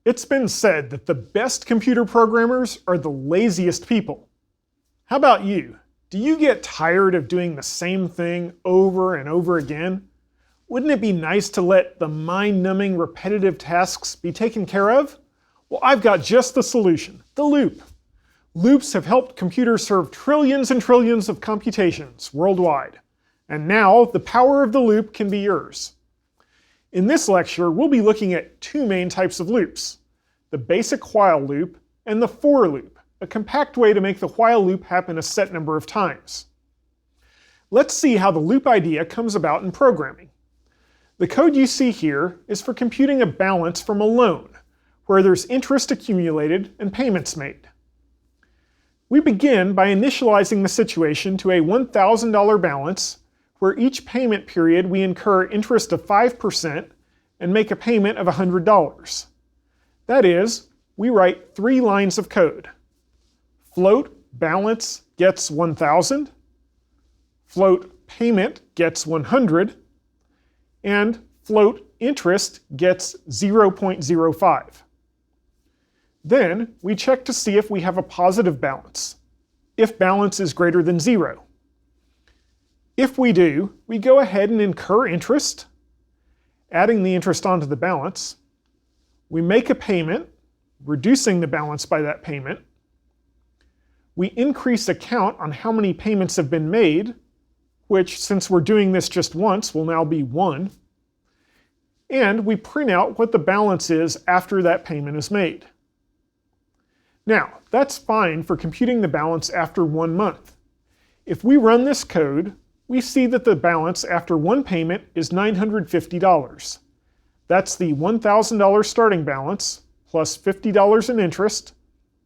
It's been said that the best computer programmers are the laziest people. How about you? Do you get tired of doing the same thing over and over again? Wouldn't it be nice to let the mind-numbing repetitive tasks be taken care of? Well, I've got just the solution, the loop. Loops have helped computers serve trillions and trillions of computations worldwide. And now the power of the loop can be yours. In this lecture, we'll be looking at two main types of loops: the basic while loop and the for loop, a compact way to make the while loop happen a set number of times. Let's see how the loop idea comes about in programming. The code you see here is for computing a balance from a loan, where there's interest accumulated and payments made. We begin by initializing the situation to a $1,000 balance, where each payment period we incur interest of 5% and make a payment of $100. That is, we write 3 lines of code. Float balance gets 1,000, float payment gets 100, and float interest gets 0.05. Then we check to see if we have a positive balance, if balance is greater than 0. If we do, we go ahead and incur interest, adding the interest onto the balance. We make a payment, reducing the balance by that payment. We increase a count on how many payments have been made, which, since we're doing this just once, will now be 1. And we print out what the balance is after that payment is made. Now, that's fine for computing the balance after 1 month. If we run this code, we see that the balance after 1 payment is $950. That's the $1,000 starting balance, plus $50 in interest,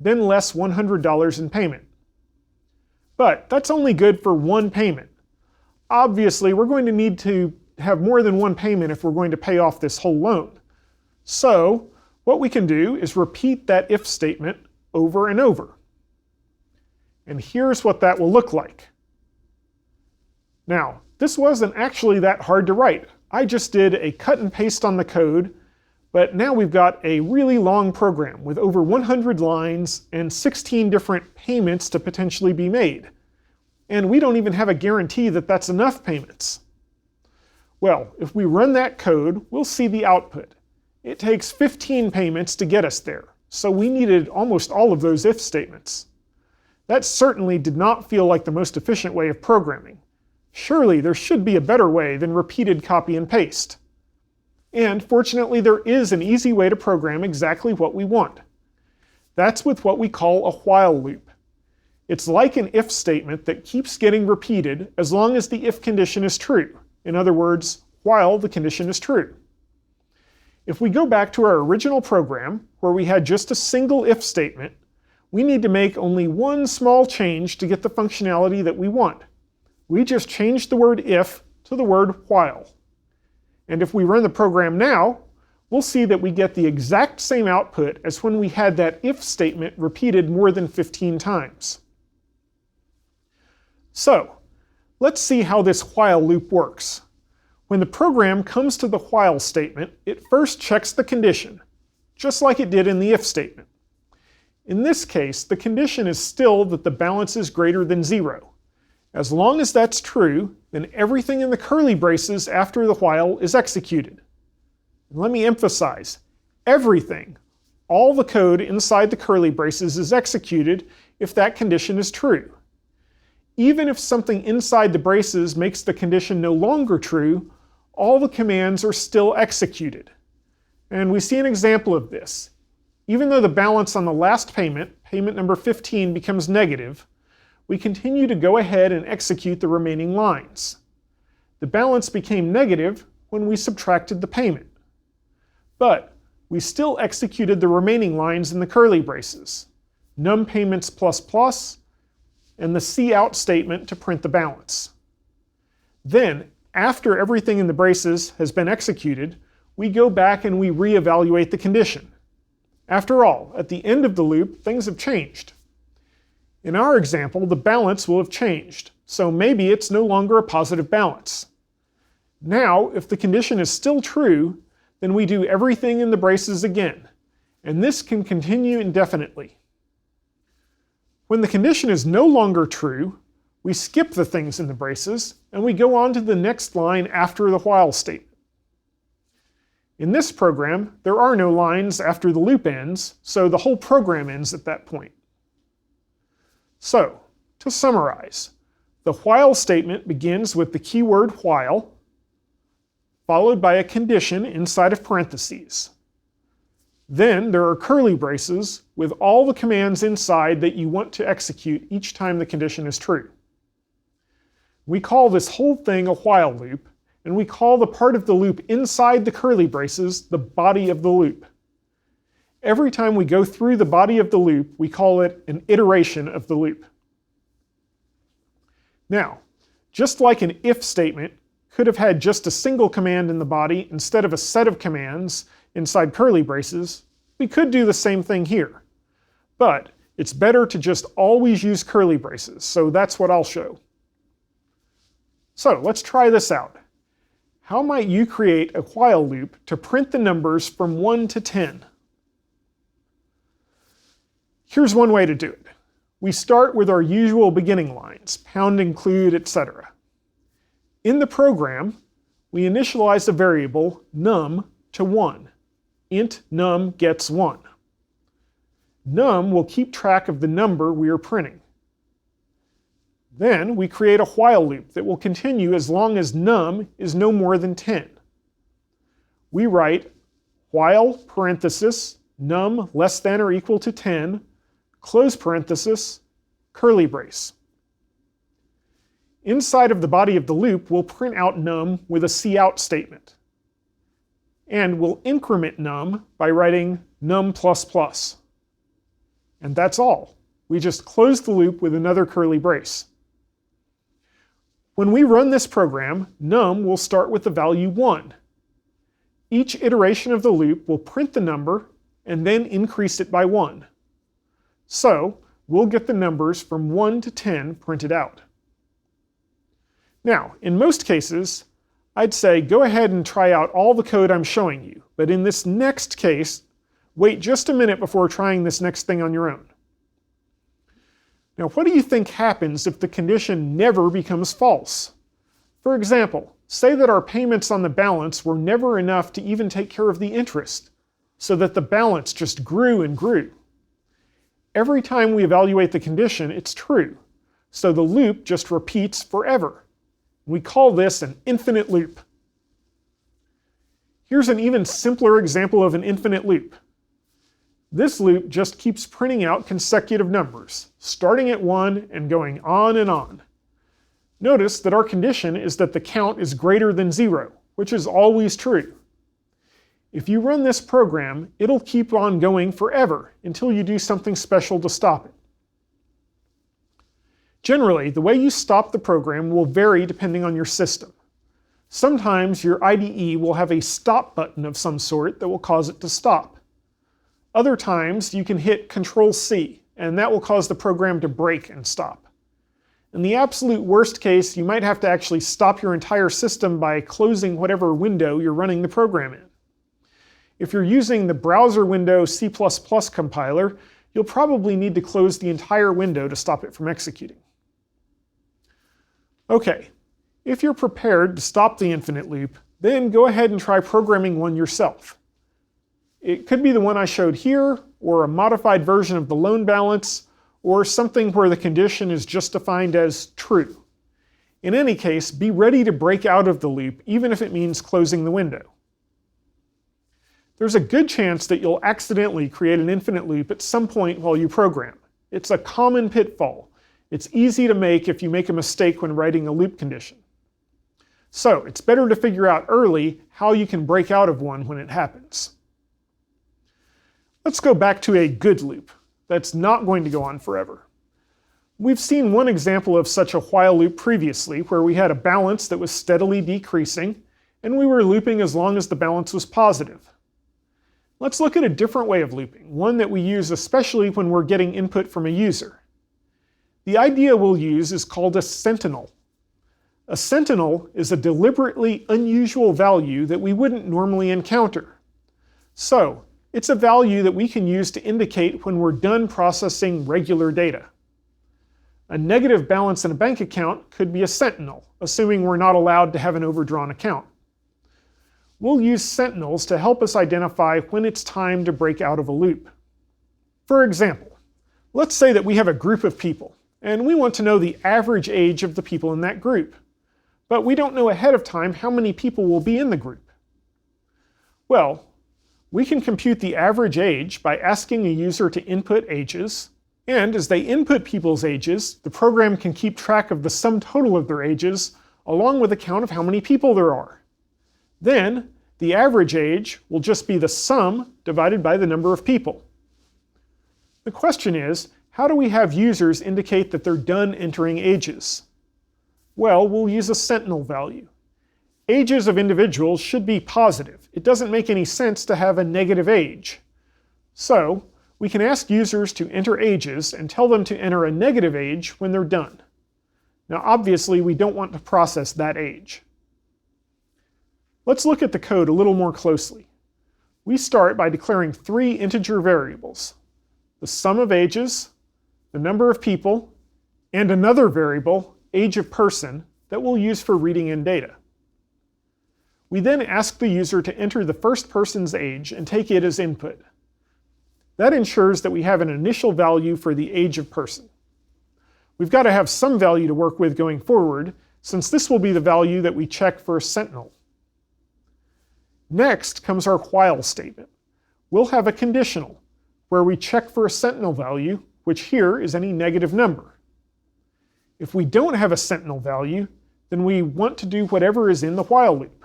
then less $100 in payment. But that's only good for 1 payment. Obviously, we're going to need to have more than 1 payment if we're going to pay off this whole loan. So, what we can do is repeat that if statement over and over. And here's what that will look like. Now, this wasn't actually that hard to write. I just did a cut and paste on the code, but now we've got a really long program with over 100 lines and 16 different payments to potentially be made. And we don't even have a guarantee that that's enough payments. Well, if we run that code, we'll see the output. It takes 15 payments to get us there, so we needed almost all of those if statements. That certainly did not feel like the most efficient way of programming. Surely there should be a better way than repeated copy and paste. And fortunately, there is an easy way to program exactly what we want. That's with what we call a while loop. It's like an if statement that keeps getting repeated as long as the if condition is true. In other words, while the condition is true. If we go back to our original program, where we had just a single if statement, we need to make only one small change to get the functionality that we want. We just changed the word if to the word while. And if we run the program now, we'll see that we get the exact same output as when we had that if statement repeated more than 15 times. So, let's see how this while loop works. When the program comes to the while statement, it first checks the condition, just like it did in the if statement. In this case, the condition is still that the balance is greater than 0. As long as that's true, then everything in the curly braces after the while is executed. And let me emphasize, everything, all the code inside the curly braces is executed if that condition is true. Even if something inside the braces makes the condition no longer true, all the commands are still executed. And we see an example of this. Even though the balance on the last payment, payment number 15, becomes negative, we continue to go ahead and execute the remaining lines. The balance became negative when we subtracted the payment. But we still executed the remaining lines in the curly braces, num payments plus plus, and the cout statement to print the balance. Then, after everything in the braces has been executed, we go back and we reevaluate the condition. After all, at the end of the loop, things have changed. In our example, the balance will have changed, so maybe it's no longer a positive balance. Now, if the condition is still true, then we do everything in the braces again, and this can continue indefinitely. When the condition is no longer true, we skip the things in the braces, and we go on to the next line after the while statement. In this program, there are no lines after the loop ends, so the whole program ends at that point. So, to summarize, the while statement begins with the keyword while, followed by a condition inside of parentheses. Then there are curly braces with all the commands inside that you want to execute each time the condition is true. We call this whole thing a while loop, and we call the part of the loop inside the curly braces the body of the loop. Every time we go through the body of the loop, we call it an iteration of the loop. Now, just like an if statement could have had just a single command in the body instead of a set of commands inside curly braces, we could do the same thing here. But it's better to just always use curly braces, so that's what I'll show. So let's try this out. How might you create a while loop to print the numbers from 1 to 10? Here's one way to do it. We start with our usual beginning lines, pound include, etc. In the program, we initialize a variable num to 1. Int num gets 1. Num will keep track of the number we are printing. Then we create a while loop that will continue as long as num is no more than 10. We write while parenthesis num less than or equal to 10, close parenthesis, curly brace. Inside of the body of the loop, we'll print out num with a cout statement. And we'll increment num by writing num++. And that's all. We just close the loop with another curly brace. When we run this program, num will start with the value 1. Each iteration of the loop will print the number and then increase it by 1. So we'll get the numbers from 1 to 10 printed out. Now, in most cases, I'd say go ahead and try out all the code I'm showing you, but in this next case, wait just a minute before trying this next thing on your own. Now, what do you think happens if the condition never becomes false? For example, say that our payments on the balance were never enough to even take care of the interest, so that the balance just grew and grew. Every time we evaluate the condition, it's true, so the loop just repeats forever. We call this an infinite loop. Here's an even simpler example of an infinite loop. This loop just keeps printing out consecutive numbers, starting at 1 and going on and on. Notice that our condition is that the count is greater than 0, which is always true. If you run this program, it'll keep on going forever until you do something special to stop it. Generally, the way you stop the program will vary depending on your system. Sometimes your IDE will have a stop button of some sort that will cause it to stop. Other times you can hit Control-C, and that will cause the program to break and stop. In the absolute worst case, you might have to actually stop your entire system by closing whatever window you're running the program in. If you're using the browser window C++ compiler, you'll probably need to close the entire window to stop it from executing. Okay, if you're prepared to stop the infinite loop, then go ahead and try programming one yourself. It could be the one I showed here, or a modified version of the loan balance, or something where the condition is just defined as true. In any case, be ready to break out of the loop, even if it means closing the window. There's a good chance that you'll accidentally create an infinite loop at some point while you program. It's a common pitfall. It's easy to make if you make a mistake when writing a loop condition. So it's better to figure out early how you can break out of one when it happens. Let's go back to a good loop that's not going to go on forever. We've seen one example of such a while loop previously, where we had a balance that was steadily decreasing, and we were looping as long as the balance was positive. Let's look at a different way of looping, one that we use especially when we're getting input from a user. The idea we'll use is called a sentinel. A sentinel is a deliberately unusual value that we wouldn't normally encounter. So, It's a value that we can use to indicate when we're done processing regular data. A negative balance in a bank account could be a sentinel, assuming we're not allowed to have an overdrawn account. We'll use sentinels to help us identify when it's time to break out of a loop. For example, let's say that we have a group of people, and we want to know the average age of the people in that group, but we don't know ahead of time how many people will be in the group. Well, we can compute the average age by asking a user to input ages, and as they input people's ages, the program can keep track of the sum total of their ages, along with a count of how many people there are. Then, the average age will just be the sum divided by the number of people. The question is, how do we have users indicate that they're done entering ages? Well, we'll use a sentinel value. Ages of individuals should be positive. It doesn't make any sense to have a negative age. So, we can ask users to enter ages and tell them to enter a negative age when they're done. Now, obviously, we don't want to process that age. Let's look at the code a little more closely. We start by declaring 3 integer variables: the sum of ages, the number of people, and another variable, age of person, that we'll use for reading in data. We then ask the user to enter the first person's age and take it as input. That ensures that we have an initial value for the age of person. We've got to have some value to work with going forward, since this will be the value that we check for a sentinel. Next comes our while statement. We'll have a conditional, where we check for a sentinel value, which here is any negative number. If we don't have a sentinel value, then we want to do whatever is in the while loop.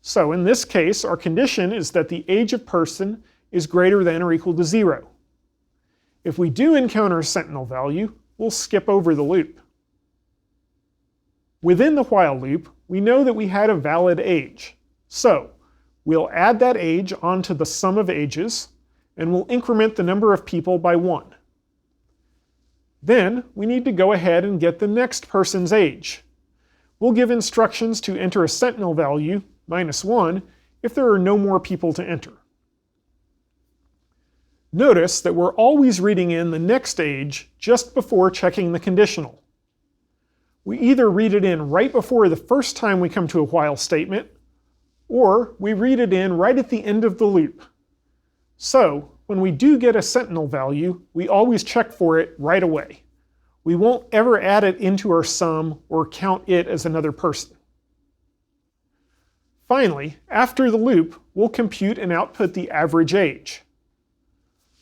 So in this case, our condition is that the age of person is greater than or equal to 0. If we do encounter a sentinel value, we'll skip over the loop. Within the while loop, we know that we had a valid age. So we'll add that age onto the sum of ages, and we'll increment the number of people by 1. Then we need to go ahead and get the next person's age. We'll give instructions to enter a sentinel value, -1, if there are no more people to enter. Notice that we're always reading in the next age just before checking the conditional. We either read it in right before the first time we come to a while statement, or we read it in right at the end of the loop. So, when we do get a sentinel value, we always check for it right away. We won't ever add it into our sum or count it as another person. Finally, after the loop, we'll compute and output the average age.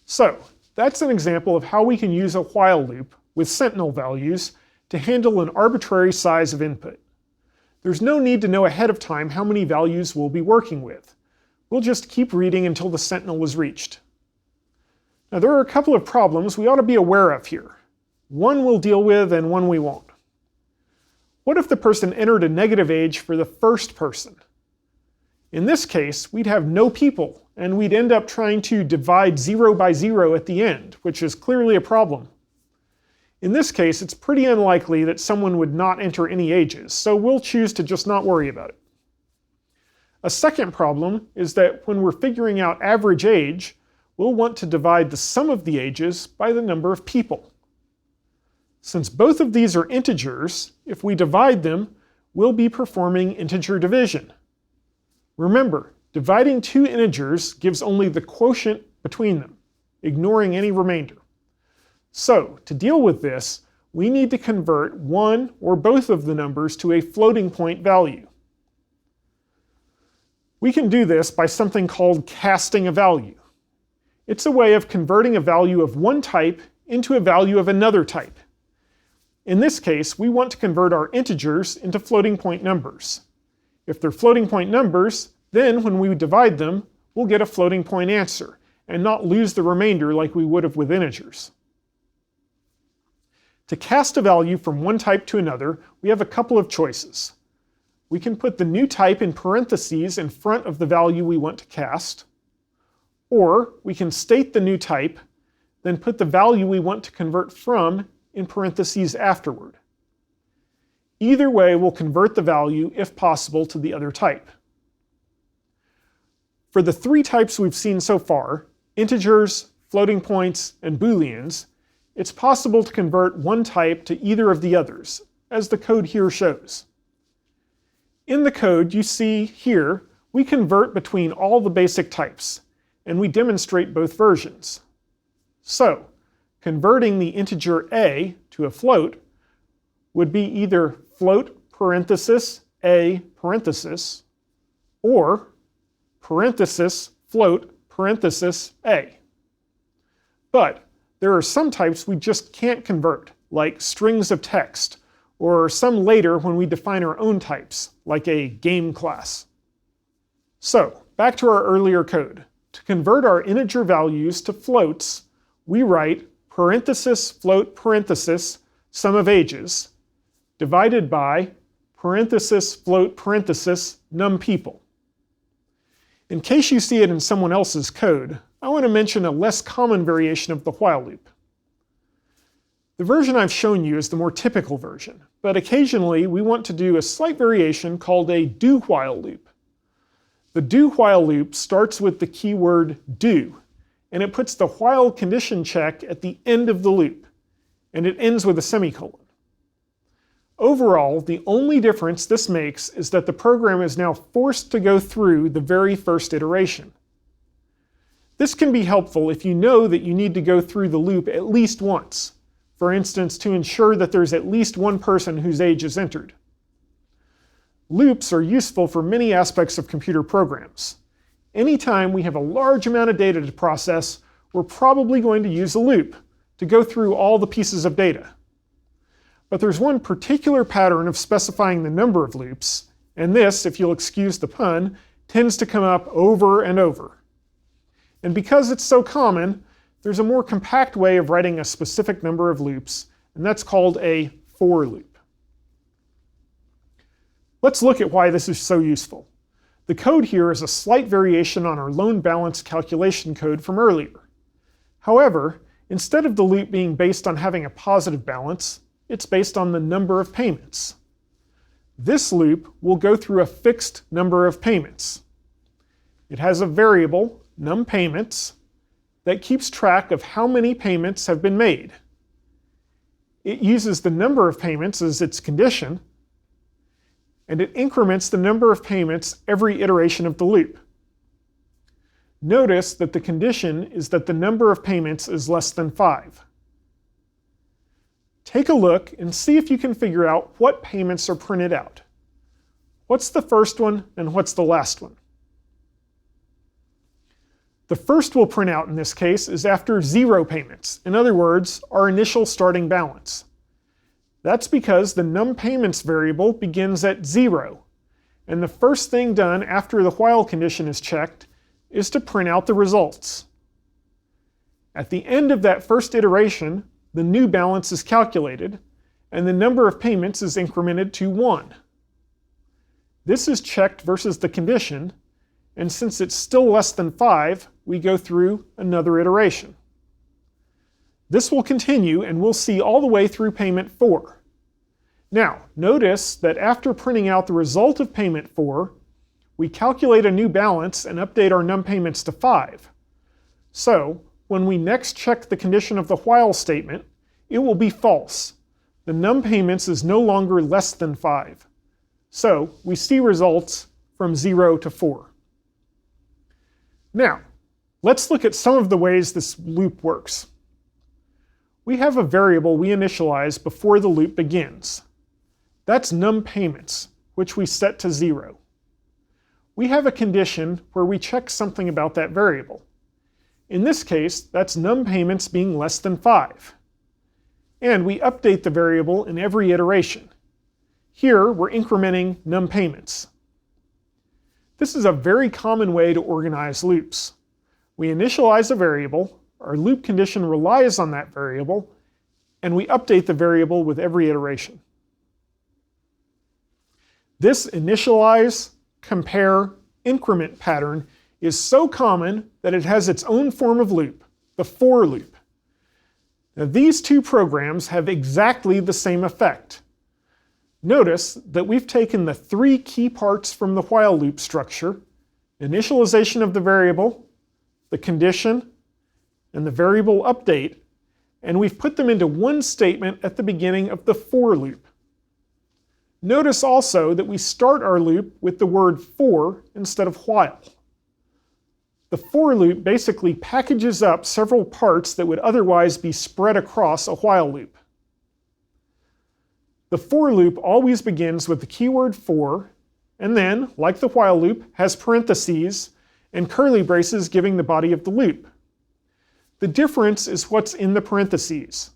So, that's an example of how we can use a while loop with sentinel values to handle an arbitrary size of input. There's no need to know ahead of time how many values we'll be working with. We'll just keep reading until the sentinel is reached. Now there are a couple of problems we ought to be aware of here. One we'll deal with and one we won't. What if the person entered a negative age for the first person? In this case, we'd have no people, and we'd end up trying to divide 0 by 0 at the end, which is clearly a problem. In this case, it's pretty unlikely that someone would not enter any ages, so we'll choose to just not worry about it. A second problem is that when we're figuring out average age, we'll want to divide the sum of the ages by the number of people. Since both of these are integers, if we divide them, we'll be performing integer division. Remember, dividing two integers gives only the quotient between them, ignoring any remainder. So, to deal with this, we need to convert one or both of the numbers to a floating point value. We can do this by something called casting a value. It's a way of converting a value of one type into a value of another type. In this case, we want to convert our integers into floating point numbers. If they're floating point numbers, then when we divide them, we'll get a floating point answer, and not lose the remainder like we would have with integers. To cast a value from one type to another, we have a couple of choices. We can put the new type in parentheses in front of the value we want to cast, or we can state the new type, then put the value we want to convert from in parentheses afterward. Either way will convert the value, if possible, to the other type. For the three types we've seen so far, integers, floating points, and booleans, it's possible to convert one type to either of the others, as the code here shows. In the code you see here, we convert between all the basic types, and we demonstrate both versions. So, converting the integer a to a float would be either float parenthesis a parenthesis or parenthesis float parenthesis a. But there are some types we just can't convert, like strings of text, or some later when we define our own types, like a game class. So, back to our earlier code. To convert our integer values to floats, we write parenthesis float parenthesis sum of ages divided by parenthesis float parenthesis num people. In case you see it in someone else's code, I want to mention a less common variation of the while loop. The version I've shown you is the more typical version, but occasionally we want to do a slight variation called a do-while loop. The do-while loop starts with the keyword do, and it puts the while condition check at the end of the loop, and it ends with a semicolon. Overall, the only difference this makes is that the program is now forced to go through the very first iteration. This can be helpful if you know that you need to go through the loop at least once, for instance, to ensure that there's at least one person whose age is entered. Loops are useful for many aspects of computer programs. Anytime we have a large amount of data to process, we're probably going to use a loop to go through all the pieces of data. But there's one particular pattern of specifying the number of loops, and this, if you'll excuse the pun, tends to come up over and over. And because it's so common, there's a more compact way of writing a specific number of loops, and that's called a for loop. Let's look at why this is so useful. The code here is a slight variation on our loan balance calculation code from earlier. However, instead of the loop being based on having a positive balance, it's based on the number of payments. This loop will go through a fixed number of payments. It has a variable, num payments, that keeps track of how many payments have been made. It uses the number of payments as its condition, and it increments the number of payments every iteration of the loop. Notice that the condition is that the number of payments is less than 5. Take a look and see if you can figure out what payments are printed out. What's the first one and what's the last one? The first we'll print out in this case is after 0 payments. In other words, our initial starting balance. That's because the num payments variable begins at 0, and the first thing done after the while condition is checked is to print out the results. At the end of that first iteration, the new balance is calculated, and the number of payments is incremented to 1. This is checked versus the condition, and since it's still less than 5, we go through another iteration. This will continue, and we'll see all the way through payment 4. Now, notice that after printing out the result of payment 4, we calculate a new balance and update our num payments to 5. So, when we next check the condition of the while statement, it will be false. The num payments is no longer less than 5. So, we see results from 0 to 4. Now, let's look at some of the ways this loop works. We have a variable we initialize before the loop begins. That's num payments, which we set to 0. We have a condition where we check something about that variable. In this case, that's num payments being less than 5. And we update the variable in every iteration. Here, we're incrementing num payments. This is a very common way to organize loops. We initialize a variable, our loop condition relies on that variable, and we update the variable with every iteration. This initialize, compare, increment pattern is so common that it has its own form of loop, the for loop. Now, these two programs have exactly the same effect. Notice that we've taken the 3 key parts from the while loop structure: initialization of the variable, the condition, and the variable update, and we've put them into one statement at the beginning of the for loop. Notice also that we start our loop with the word for instead of while. The for loop basically packages up several parts that would otherwise be spread across a while loop. The for loop always begins with the keyword for, and then, like the while loop, has parentheses and curly braces giving the body of the loop. The difference is what's in the parentheses.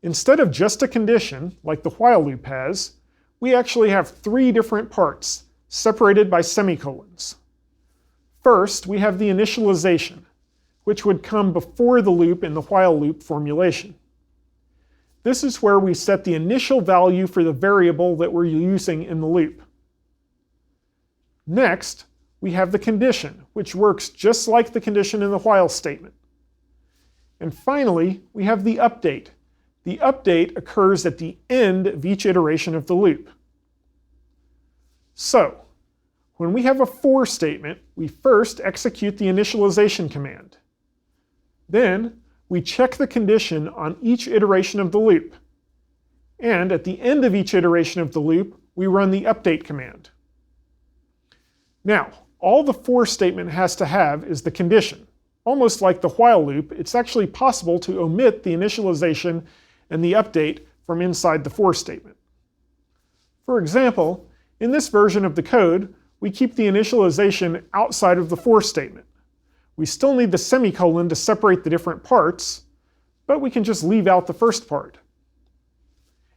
Instead of just a condition, like the while loop has, we actually have three different parts, separated by semicolons. First, we have the initialization, which would come before the loop in the while loop formulation. This is where we set the initial value for the variable that we're using in the loop. Next, we have the condition, which works just like the condition in the while statement. And finally, we have the update. The update occurs at the end of each iteration of the loop. So, when we have a for statement, we first execute the initialization command. Then, we check the condition on each iteration of the loop. And at the end of each iteration of the loop, we run the update command. Now, all the for statement has to have is the condition. Almost like the while loop, it's actually possible to omit the initialization and the update from inside the for statement. For example, in this version of the code, we keep the initialization outside of the for statement. We still need the semicolon to separate the different parts, but we can just leave out the first part.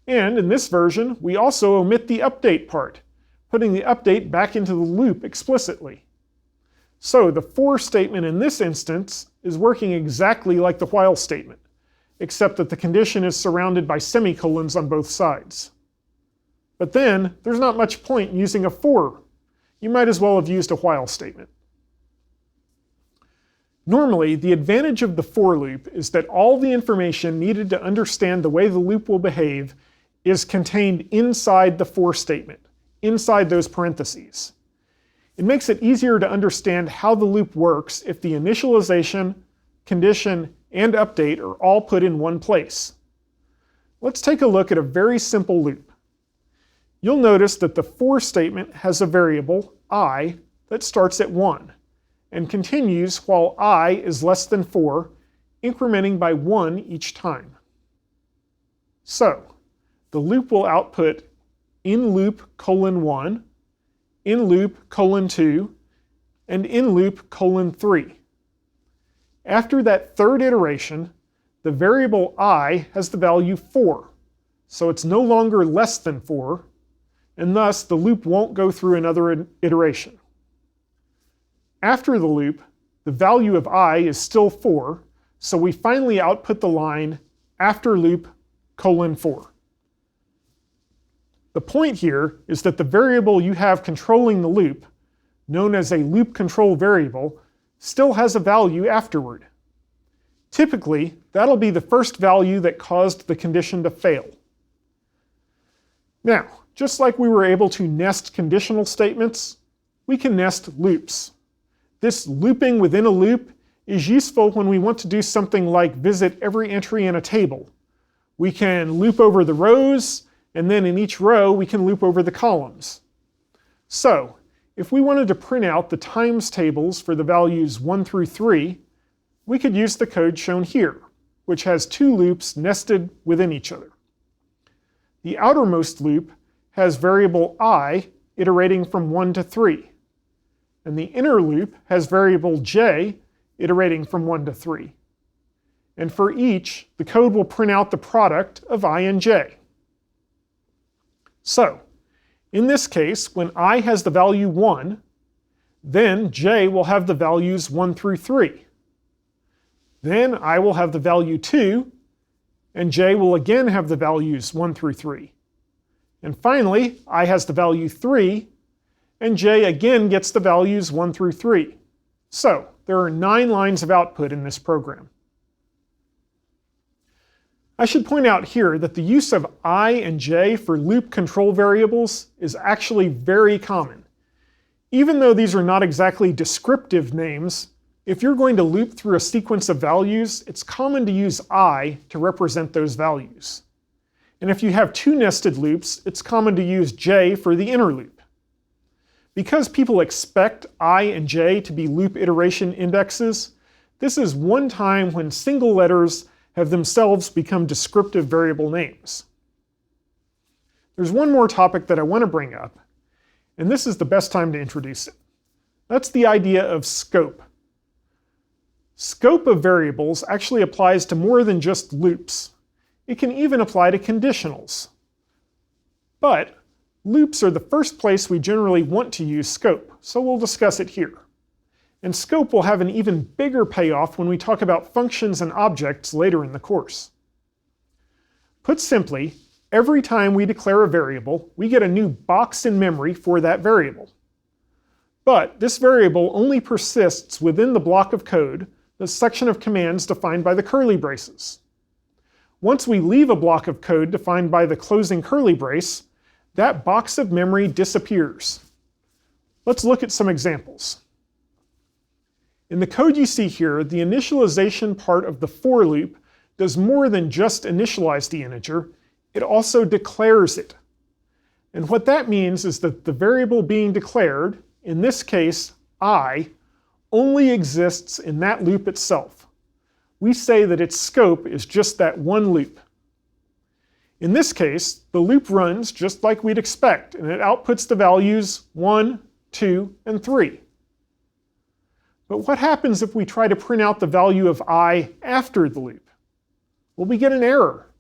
And in this version, we also omit the update part, putting the update back into the loop explicitly. So the for statement in this instance is working exactly like the while statement, except that the condition is surrounded by semicolons on both sides. But then, there's not much point in using a for. You might as well have used a while statement. Normally, the advantage of the for loop is that all the information needed to understand the way the loop will behave is contained inside the for statement, inside those parentheses. It makes it easier to understand how the loop works if the initialization, condition, and update are all put in one place. Let's take a look at a very simple loop. You'll notice that the for statement has a variable, I, that starts at 1, and continues while I is less than 4, incrementing by 1 each time. So, the loop will output in loop :1, in loop :2, and in loop :3. After that third iteration, the variable I has the value 4, so it's no longer less than 4, and thus the loop won't go through another iteration. After the loop, the value of I is still 4, so we finally output the line after loop :4. The point here is that the variable you have controlling the loop, known as a loop control variable, still has a value afterward. Typically, that'll be the first value that caused the condition to fail. Now, just like we were able to nest conditional statements, we can nest loops. This looping within a loop is useful when we want to do something like visit every entry in a table. We can loop over the rows, and then in each row we can loop over the columns. So, if we wanted to print out the times tables for the values 1 through 3, we could use the code shown here, which has two loops nested within each other. The outermost loop has variable I iterating from 1 to 3, and the inner loop has variable j iterating from 1 to 3. And for each, the code will print out the product of I and j. So, in this case, when I has the value 1, then j will have the values 1 through 3. Then I will have the value 2, and j will again have the values 1 through 3. And finally, I has the value 3, and j again gets the values 1 through 3. So, there are 9 lines of output in this program. I should point out here that the use of I and j for loop control variables is actually very common. Even though these are not exactly descriptive names, If you're going to loop through a sequence of values, it's common to use I to represent those values. And if you have two nested loops, it's common to use J for the inner loop. Because people expect I and J to be loop iteration indexes, this is one time when single letters have themselves become descriptive variable names. There's one more topic that I want to bring up, and this is the best time to introduce it. That's the idea of scope. Scope of variables actually applies to more than just loops. It can even apply to conditionals. But loops are the first place we generally want to use scope, so we'll discuss it here. And scope will have an even bigger payoff when we talk about functions and objects later in the course. Put simply, every time we declare a variable, we get a new box in memory for that variable. But this variable only persists within the block of code, the section of commands defined by the curly braces. Once we leave a block of code defined by the closing curly brace, that box of memory disappears. Let's look at some examples. In the code you see here, the initialization part of the for loop does more than just initialize the integer, it also declares it. And what that means is that the variable being declared, in this case I, only exists in that loop itself. We say that its scope is just that one loop. In this case, the loop runs just like we'd expect, and it outputs the values 1, 2, and 3. But what happens if we try to print out the value of I after the loop? Well, we get an error.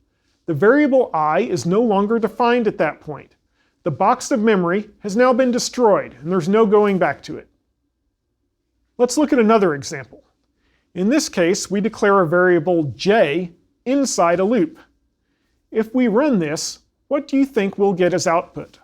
The variable I is no longer defined at that point. The box of memory has now been destroyed, and there's no going back to it. Let's look at another example. In this case, we declare a variable j inside a loop. If we run this, what do you think we'll get as output?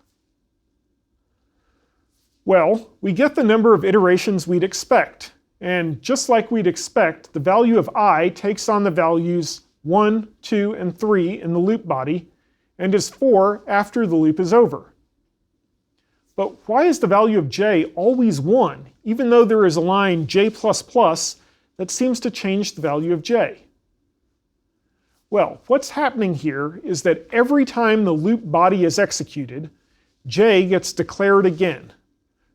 Well, we get the number of iterations we'd expect. And just like we'd expect, the value of I takes on the values 1, 2, and 3 in the loop body, and is 4 after the loop is over. But why is the value of j always 1, even though there is a line j++ that seems to change the value of j? Well, what's happening here is that every time the loop body is executed, j gets declared again.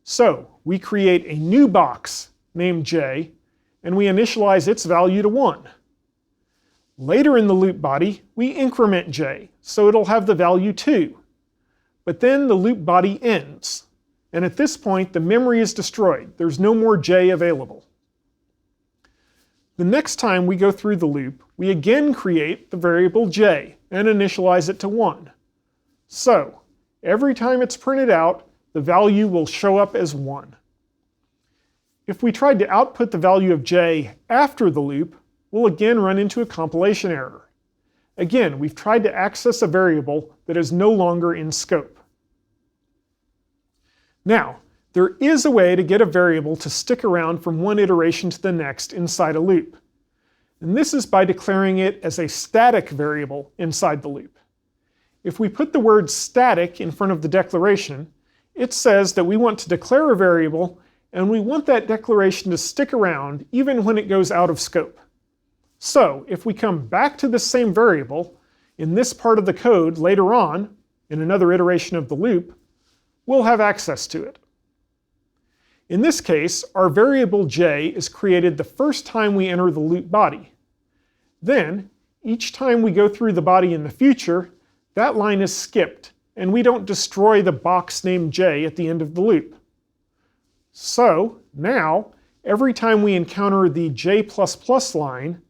So we create a new box named j, and we initialize its value to 1. Later in the loop body, we increment j, so it'll have the value 2. But then the loop body ends, and at this point the memory is destroyed. There's no more j available. The next time we go through the loop, we again create the variable j and initialize it to 1. So every time it's printed out, the value will show up as 1. If we tried to output the value of j after the loop, we'll again run into a compilation error. Again, we've tried to access a variable that is no longer in scope. Now, there is a way to get a variable to stick around from one iteration to the next inside a loop. And this is by declaring it as a static variable inside the loop. If we put the word static in front of the declaration, it says that we want to declare a variable and we want that declaration to stick around even when it goes out of scope. So if we come back to the same variable in this part of the code later on, in another iteration of the loop, we'll have access to it. In this case, our variable j is created the first time we enter the loop body. Then, each time we go through the body in the future, that line is skipped, and we don't destroy the box named j at the end of the loop. So now, every time we encounter the j++ line,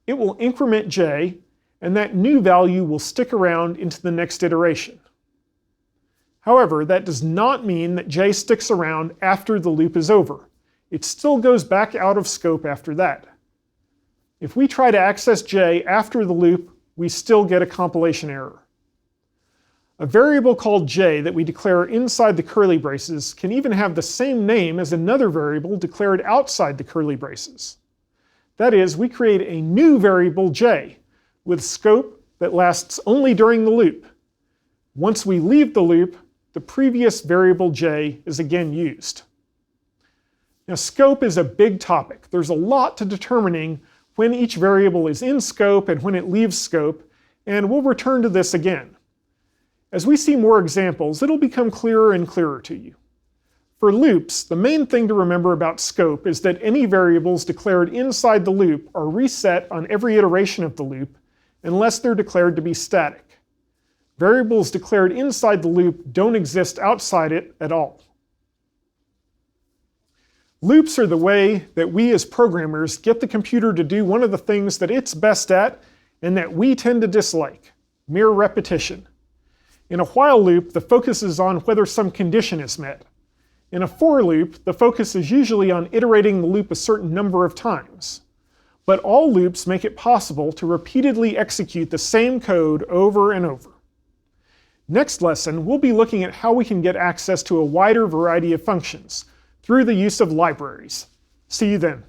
it will increment j, and that new value will stick around into the next iteration. However, that does not mean that j sticks around after the loop is over. It still goes back out of scope after that. If we try to access j after the loop, we still get a compilation error. A variable called j that we declare inside the curly braces can even have the same name as another variable declared outside the curly braces. That is, we create a new variable j with scope that lasts only during the loop. Once we leave the loop, the previous variable j is again used. Now, scope is a big topic. There's a lot to determining when each variable is in scope and when it leaves scope, and we'll return to this again. As we see more examples, it'll become clearer and clearer to you. For loops, the main thing to remember about scope is that any variables declared inside the loop are reset on every iteration of the loop, unless they're declared to be static. Variables declared inside the loop don't exist outside it at all. Loops are the way that we as programmers get the computer to do one of the things that it's best at and that we tend to dislike: mere repetition. In a while loop, the focus is on whether some condition is met. In a for loop, the focus is usually on iterating the loop a certain number of times. But all loops make it possible to repeatedly execute the same code over and over. Next lesson, we'll be looking at how we can get access to a wider variety of functions through the use of libraries. See you then.